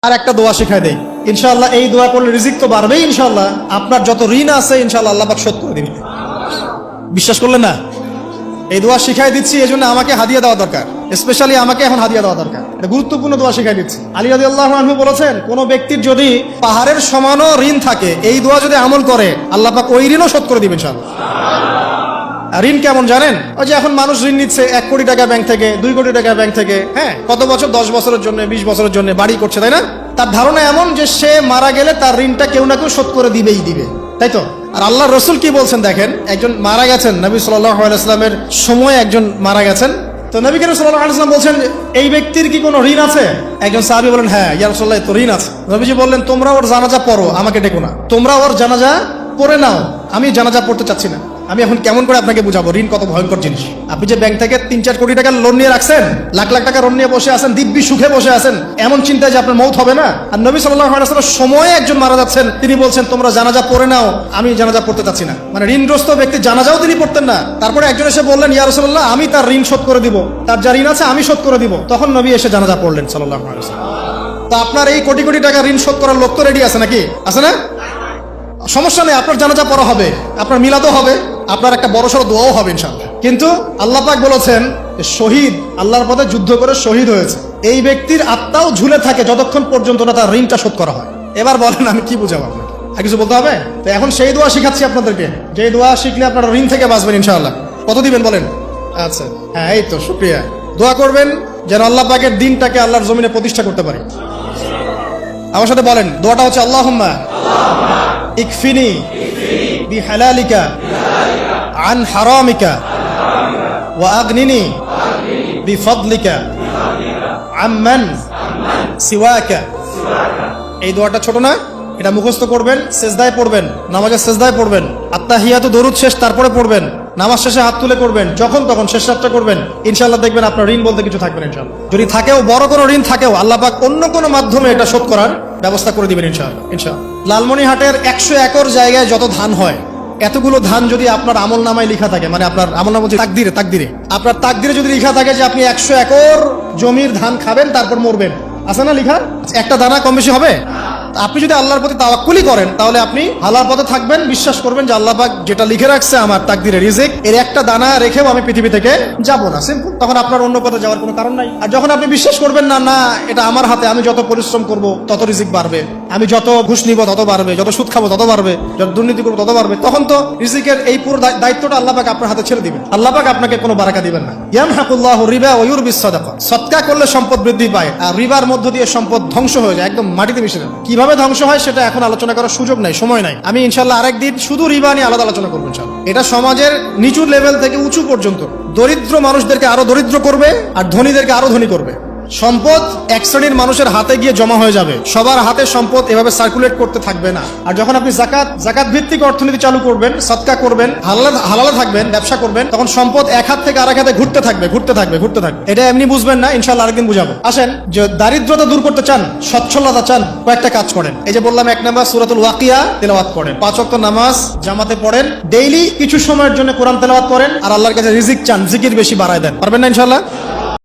আর একটা দোয়া শিখাই দেই, ইনশাআল্লাহ এই দোয়া করলে রিজিক তো বাড়বেই ইনশাআল্লাহ, আপনার যত ঋণ আছে ইনশাআল্লাহ আল্লাহ পাক শোধ করে দিবেন। বিশ্বাস করলেন না? এই দোয়া শিখাই দিচ্ছি, এই জন্য আমাকে হাদিয়া দেওয়া দরকার, স্পেশালি আমাকে এখন হাদিয়া দেওয়া দরকার। এটা গুরুত্বপূর্ণ দোয়া শিখাই দিচ্ছি। আলী রাদিয়াল্লাহু আনহু বলেছেন, কোন ব্যক্তির যদি পাহাড়ের সমানও ঋণ থাকে, এই দোয়া যদি আমল করে আল্লাহ পাক ওই ঋণও শোধ করে দিবেন ইনশাআল্লাহ। ঋণ কেমন জানেন? ওই যে এখন মানুষ ঋণ নিচ্ছে 1 কোটি টাকা ব্যাংক থেকে, 2 কোটি টাকা ব্যাংক থেকে, হ্যাঁ, কত বছর, 10 বছরের জন্য, 20 বছরের জন্য বাড়ি করছে, তাই না? তার ধারণা এমন যে সে মারা গেলে তার ঋণটা কেউ না কেউ শোধ করে দিবেই দিবে, তাই তো? আর আল্লাহ রসুল কি বলছেন দেখেন, একজন মারা গেছেন, নবী সাল্লাল্লাহু আলাইহি ওয়াসাল্লামের সময় একজন মারা গেছেন, তো নবী করিম সাল্লাল্লাহু আলাইহি ওয়াসাল্লাম বলছেন, এই ব্যক্তির কি কোনো ঋণ আছে? একজন সাহাবী বলেন, হ্যাঁ ইয়া রাসূলুল্লাহ, তো ঋণ আছে। নবীজি বললেন, তোমরা ওর জানাজা পড়ো, আমাকে ডেকো না, তোমরা ওর জানাজা পড়ে নাও, আমি জানাজা পড়তে চাচ্ছি না। আমি এখন কেমন করে আপনাকে বুঝাবো ঋণ কত ভয়ঙ্কর জিনিস? আপনি যে ব্যাংক থেকে 3-4 কোটি টাকার লোন নিয়ে রাখছেন, লাখ লাখ টাকা লোন নিয়ে বসে আছেন, দিব্যি সুখে বসে আছেন, এমন চিন্তায় যে আপনার মৌত হবে না। আর নবী সাল্লাল্লাহু আলাইহি ওয়াসাল্লাম সময়ে একজন মারা যাচ্ছেন, তিনি বলছেন তোমরা জানাজা পড়ে নাও, আমি জানাজা পড়তে চাচ্ছি না। মানে ঋণগ্রস্ত ব্যক্তি জানাজাও তিনি পড়তেন না। তারপরে একজন এসে বললেন, ইয়া রাসূলুল্লাহ, আমি তার ঋণ শোধ করে দিব, তার যা ঋণ আছে আমি শোধ করে দিব। তখন নবী এসে জানাজা পড়লেন সাল্লাল্লাহু আলাইহি ওয়াসাল্লাম। তো আপনার এই কোটি কোটি টাকা ঋণ শোধ করার লোক তো রেডি আছে নাকি? আছে না? সমস্যা নেই, আপনার জানাজা পড়া হবে, আপনার মিলাদও হবে, আপনার একটা বড়সড় দোয়াও হবে ইনশাআল্লাহ। কিন্তু আল্লাহ পাক বলেছেন, শহীদ, আল্লাহর পথে যুদ্ধ করে শহীদ হয়েছে, এই ব্যক্তির আত্মাও ঝুলে থাকে যতক্ষণ পর্যন্ত না তার ঋণটা শোধ করা হয়। এবার বলেন আমি কি বুঝাবো আপনাকে? আর কিছু বলতে হবে? তো এখন সেই দোয়া শিখাচ্ছি আপনাদেরকে, যে দোয়া শিখলে আপনারা ঋণ থেকে বাঁচবেন ইনশাআল্লাহ। কত দিবেন বলেন? আচ্ছা, হ্যাঁ, এই তো, শুকরিয়া। দোয়া করবেন যেন আল্লাহ পাকের দিনটাকে আল্লাহর জমিনে প্রতিষ্ঠা করতে পারি। আমার সাথে বলেন, দোয়াটা হচ্ছে, আল্লাহুম্মা ইকফিনি বিহালালিকা আন হারামিকা ওয়া আগনিনি বিফদলিকা আম্মান সিওয়াকা। এই দোয়াটা ছোট না? এটা মুখস্থ করবেন, সেজদায় পড়বেন, নামাজের সেজদায় পড়বেন, আত্তাহিয়াতু দরুদ শেষ তারপরে পড়বেন, নামাজ শেষে হাত তুলে করবেন, যখন তখন শেষ রাতটা করবেন, ইনশাআল্লাহ দেখবেন আপনার ঋণ বলতে কিছু থাকবে না ইনশাআল্লাহ। যদি থাকেও, বড় কোনো ঋণ থাকেও, আল্লাহ পাক অন্য কোনো মাধ্যমে এটা শোধ করার ব্যবস্থা করে দিবেন ইনশাআল্লাহ। ইনশাআল্লাহ লালমনিরহাটের 100 একর জায়গায় যত ধান হয়, এতগুলো ধান যদি আপনার আমল নামায় লেখা থাকে, মানে আপনার আমল নামা তাকদিরে, আপনার তাকদিরে যদি লেখা থাকে যে আপনি 100 একর জমির ধান খাবেন তারপর মরবেন, আছে না লেখা? একটা দানা কম বেশি হবে? আপনি যদি আল্লাহর প্রতি তাওয়াক্কুলি করেন, তাহলে আপনি হালাল পথে থাকবেন, বিশ্বাস করবেন যে আল্লাহ পাক যেটা লিখে রাখছে আমার তাকদিরে রিজিক, এর একটা দানা রেখেও আমি পৃথিবী থেকে যাব না, সিম্পল। তখন আপনার অন্য পথে যাওয়ার কোনো কারণ নাই। আর যখন আপনি বিশ্বাস করবেন না, না এটা আমার হাতে, আমি যত পরিশ্রম করব তত রিজিক বাড়বে, আমি যত ঘুষ নিব তত বাড়বে, যত সুদ খাবো তত বাড়বে, যত দুর্নীতি করবো তত বাড়বে, তখন তো রিজিকের এই পুরো দায়িত্বটা আল্লাহ পাক আপনার হাতে ছেড়ে দিবেন। আল্লাহ পাক আপনাকে কোনো বারাকা দিবেন না। ইয়ামহাকুল্লাহু রিবা ওয়া ইউরবিস সাদাকা। সদকা করলে সম্পদ বৃদ্ধি পায়, আর রিবার মধ্য দিয়ে সম্পদ ধ্বংস হয়ে যায়, একদম মাটিতে মিশে যায়। কিভাবে ধ্বংস হয় সেটা এখন আলোচনা করার সুযোগ নাই, সময় নাই। আমি ইনশাআল্লাহ আরেকদিন শুধু রিবা নিয়ে আলাদা আলোচনা করবো ইনশাআল্লাহ। এটা সমাজের নিচু লেভেল থেকে উঁচু পর্যন্ত দরিদ্র মানুষদেরকে আরো দরিদ্র করবে, আর ধনীদেরকে আরো ধনী করবে। সম্পদ এক শ্রেণীর মানুষের হাতে গিয়ে জমা হয়ে যাবে, সবার হাতে সম্পদ এভাবে সার্কুলেট করতে থাকবে না। আর যখন আপনি জাকাত ভিত্তিক অর্থনীতি চালু করবেন, সদকা করবেন, হালালে থাকবেন, ব্যবসা করবেন, তখন সম্পদ এক হাত থেকে আরেক হাতে ঘুরতে থাকবে। এটা এমনি বুঝবেন না, ইনশাআল্লাহ আরেকদিন বুঝাবো। আসেন, যে দারিদ্রতা দূর করতে চান, সচ্ছলতা চান, কয়েকটা কাজ করেন। এই যে বললাম, 1 নাম্বার সূরাতুল ওয়াকিয়া তেলাওয়াত করেন, 5 ওয়াক্ত নামাজ জামাতে পড়েন, ডেইলি কিছু সময়ের জন্য কোরআন তেলাওয়াত করেন, আর আল্লাহর কাছে রিজিক চান, জিকির বেশি বাড়ায় দেন। পারবেন না ইনশাআল্লাহ?